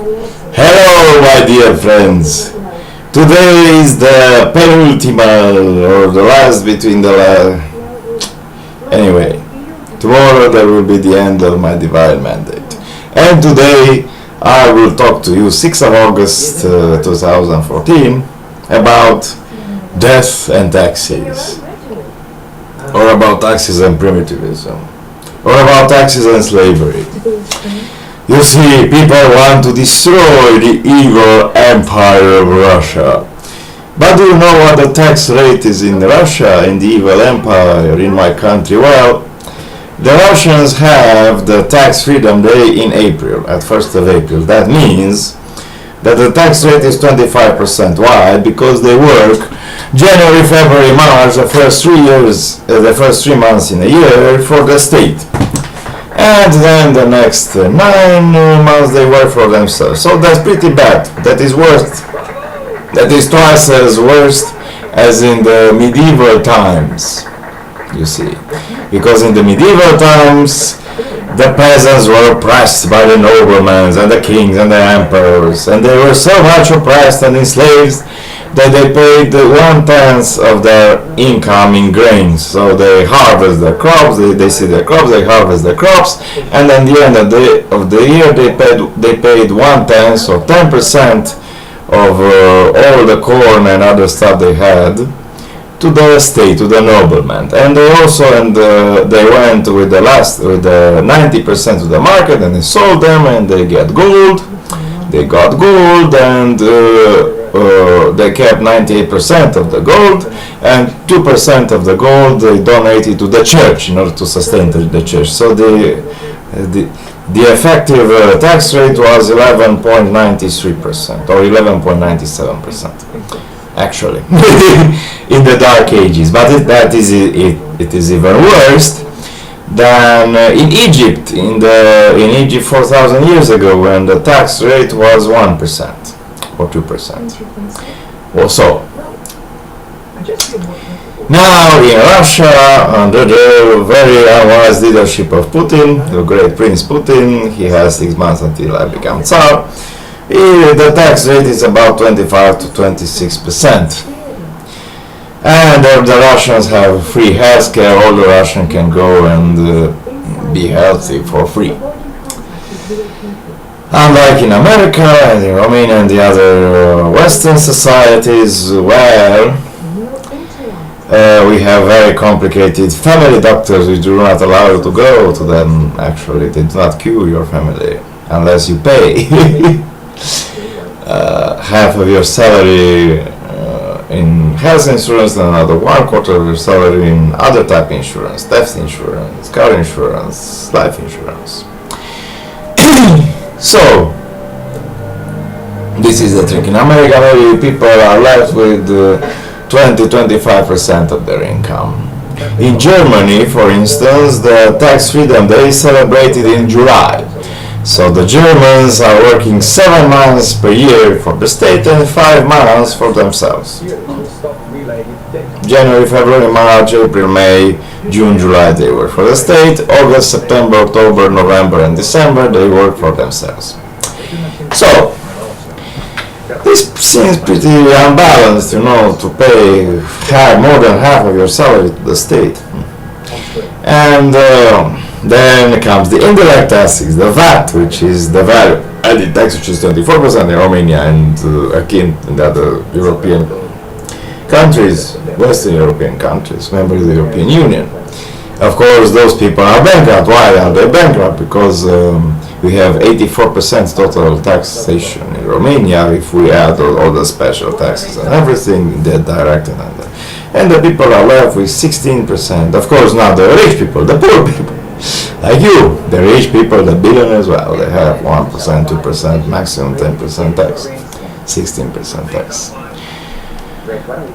Hello, my dear friends. Today is the penultimate or the last between the Anyway, tomorrow there will be the end of my divine mandate. And today I will talk to you 6th of August 2014 about death and taxes. Or about taxes and primitivism. Or about taxes and slavery. You see, people want to destroy the evil empire of Russia. But do you know what the tax rate is in Russia, in the evil empire, in my country? Well, the Russians have the tax freedom day in April, at 1st of April. That means that the tax rate is 25%. Why? Because they work January, February, March, the first 3 months in a year for the state. And then the next 9 months they work for themselves. So that's pretty bad. That is worse. That is twice as worse as in the medieval times, you see. Because in the medieval times, the peasants were oppressed by the noblemen and the kings and the emperors. And they were so much oppressed and enslaved that they paid 1/10 of their income in grains. So they harvest their crops, they see their crops, they harvest their crops, and at the end of the year they paid 1/10 or 10% of all the corn and other stuff they had to the state, to the noblemen. And they also they went with the 90% to the market and they sold them and they get gold. They got gold and they kept 98% of the gold, and 2% of the gold they donated to the church in order to sustain the church. So the effective tax rate was 11.93% or 11.97%, actually, in the Dark Ages. But it is even worse than in Egypt, in Egypt 4,000 years ago, when the tax rate was 1% or 2%. Or so. Now in Russia, under the very unwise leadership of Putin, the great Prince Putin, he has 6 months until I become Tsar, the tax rate is about 25 to 26%. And the Russians have free healthcare. All the Russians can go and be healthy for free. Unlike in America and in Romania and the other Western societies, where we have very complicated family doctors which do not allow you to go to them. Actually, they do not cure your family unless you pay half of your salary in health insurance and another 1/4 of your salary in other type insurance, theft insurance, car insurance, life insurance. So, this is the trick. In America, maybe people are left with 20-25% of their income. In Germany, for instance, the tax freedom day is celebrated in July. So the Germans are working 7 months per year for the state and 5 months for themselves. January, February, March, April, May, June, July they work for the state. August, September, October, November and December they work for themselves. So this seems pretty unbalanced, to pay more than half of your salary to the state. And then comes the indirect taxes, the VAT, which is the value added tax, which is 24% in Romania and akin in the other European countries, Western European countries, members of the European Union. Of course, those people are bankrupt. Why are they bankrupt? Because we have 84% total taxation in Romania if we add all the special taxes and everything, the direct and other. And the people are left with 16%. Of course, not the rich people, the poor people. Like you, the rich people, the billionaires, well, they have 1%, 2%, maximum 10% tax, 16% tax.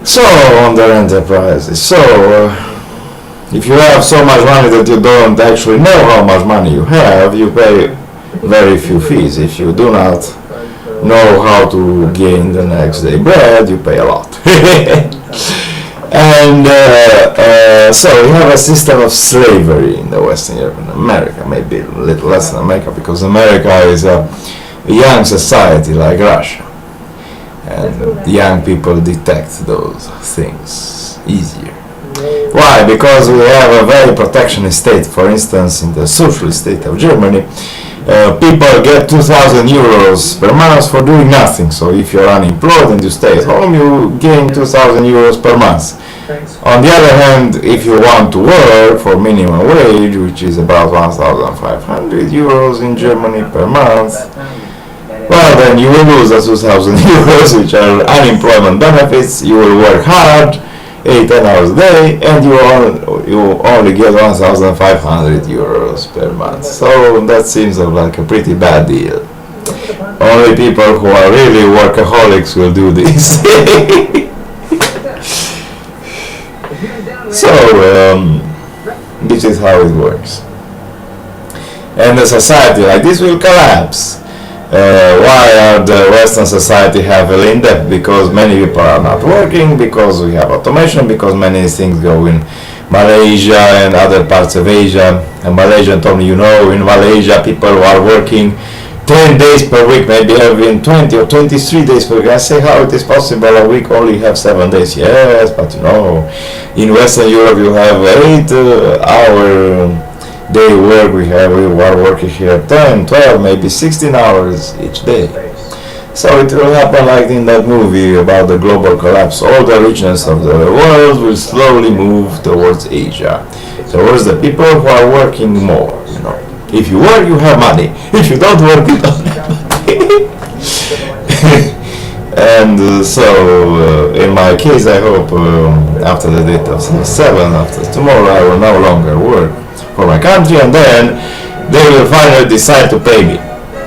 So, on their enterprises. So, if you have so much money that you don't actually know how much money you have, you pay very few fees. If you do not know how to gain the next day bread, you pay a lot. And so we have a system of slavery in the Western Europe and America, maybe a little less in America, because America is a young society like Russia, and young people detect those things easier. Why? Because we have a very protectionist state. For instance, in the socialist state of Germany, people get 2,000 euros per month for doing nothing. So if you're unemployed and you stay at home, you gain 2,000 euros per month. On the other hand, if you want to work for minimum wage, which is about 1,500 euros in Germany per month, well, then you will lose the 2,000 euros, which are unemployment benefits. You will work hard, 8-10 hours a day, and you only get 1,500 euros per month. So that seems like a pretty bad deal. Only people who are really workaholics will do this. So this is how it works. And a society like this will collapse. Why are the Western society heavily in debt? Because many people are not working, because we have automation, because many things go in Malaysia and other parts of Asia. And Malaysian told me, in Malaysia people who are working 10 days per week, maybe having 20 or 23 days per week. I say, how it is possible? A week only have 7 days. Yes, but in Western Europe you have 8-hour day work. We are working here 10, 12, maybe 16 hours each day. So it will happen like in that movie about the global collapse. All the richness of the world will slowly move towards Asia, towards the people who are working more. If you work, you have money. If you don't work, you don't have money. And so in my case, I hope after the date of 7, after tomorrow, I will no longer work for my country, and then they will finally decide to pay me.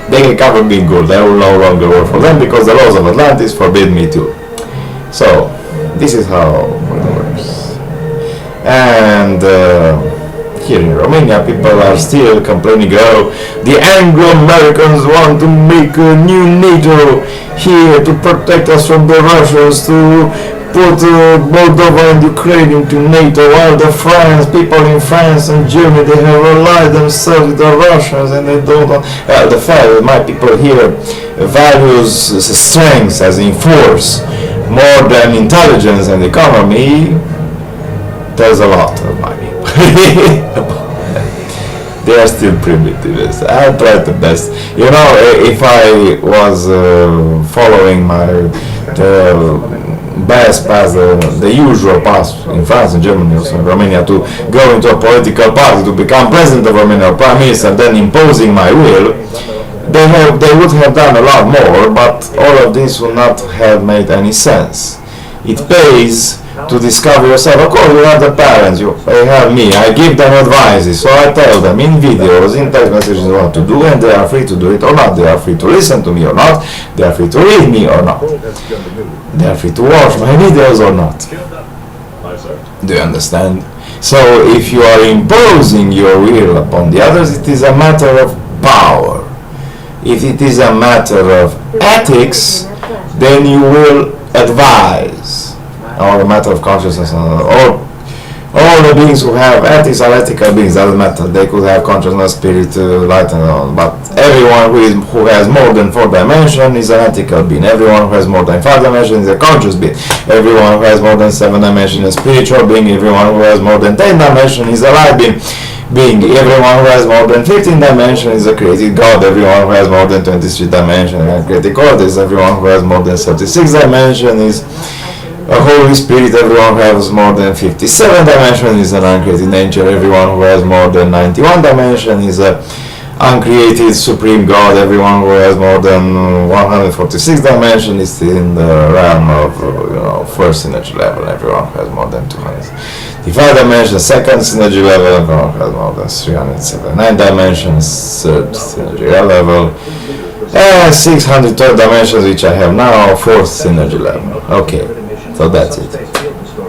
They can cover me good. I will no longer work for them because the laws of Atlantis forbid me to. So this is how it works. And here in Romania, people are still complaining, the Anglo-Americans want to make a new NATO here to protect us from the Russians, to put Moldova and Ukraine into NATO, while the people in France and Germany, they have allied themselves with the Russians, and they don't the fact that my people here values strength as in force more than intelligence and economy tells a lot of my people. They are still primitivists. I tried the best. If I was following my best path, the usual path in France and Germany, also in Romania, to go into a political party, to become president of Romania or prime minister, then imposing my will, they would have done a lot more, but all of this would not have made any sense. It pays to discover yourself. Of course, you have the parents, they have me, I give them advices, so I tell them in videos, in text messages what to do, and they are free to do it or not. They are free to listen to me or not. They are free to read me or not. They are free to watch my videos or not. Do you understand? So if you are imposing your will upon the others, it is a matter of power. If it is a matter of ethics, then you will advise. Or a matter of consciousness, or all the beings who have ethics are ethical beings. Doesn't matter. They could have consciousness, spirit, light, and all. But everyone who has more than 4 dimensions is an ethical being. Everyone who has more than 5 dimensions is a conscious being. Everyone who has more than 7 dimensions is a spiritual being. Everyone who has more than 10 dimensions is a light being. Everyone who has more than 15 dimensions is a created God. Everyone who has more than 23 dimensions is a created God. Everyone who has more than 36 dimensions is a Holy Spirit. Everyone who has more than 57 dimensions is an uncreated nature. Everyone who has more than 91 dimensions is a uncreated supreme God. Everyone who has more than 146 dimensions is in the realm of first synergy level. Everyone who has more than 255 dimensions, second synergy level. Everyone who has more than 379 dimensions, third synergy level. 612 dimensions, which I have now, fourth synergy level. Okay. So that's it.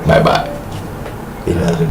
Bye bye. Yeah.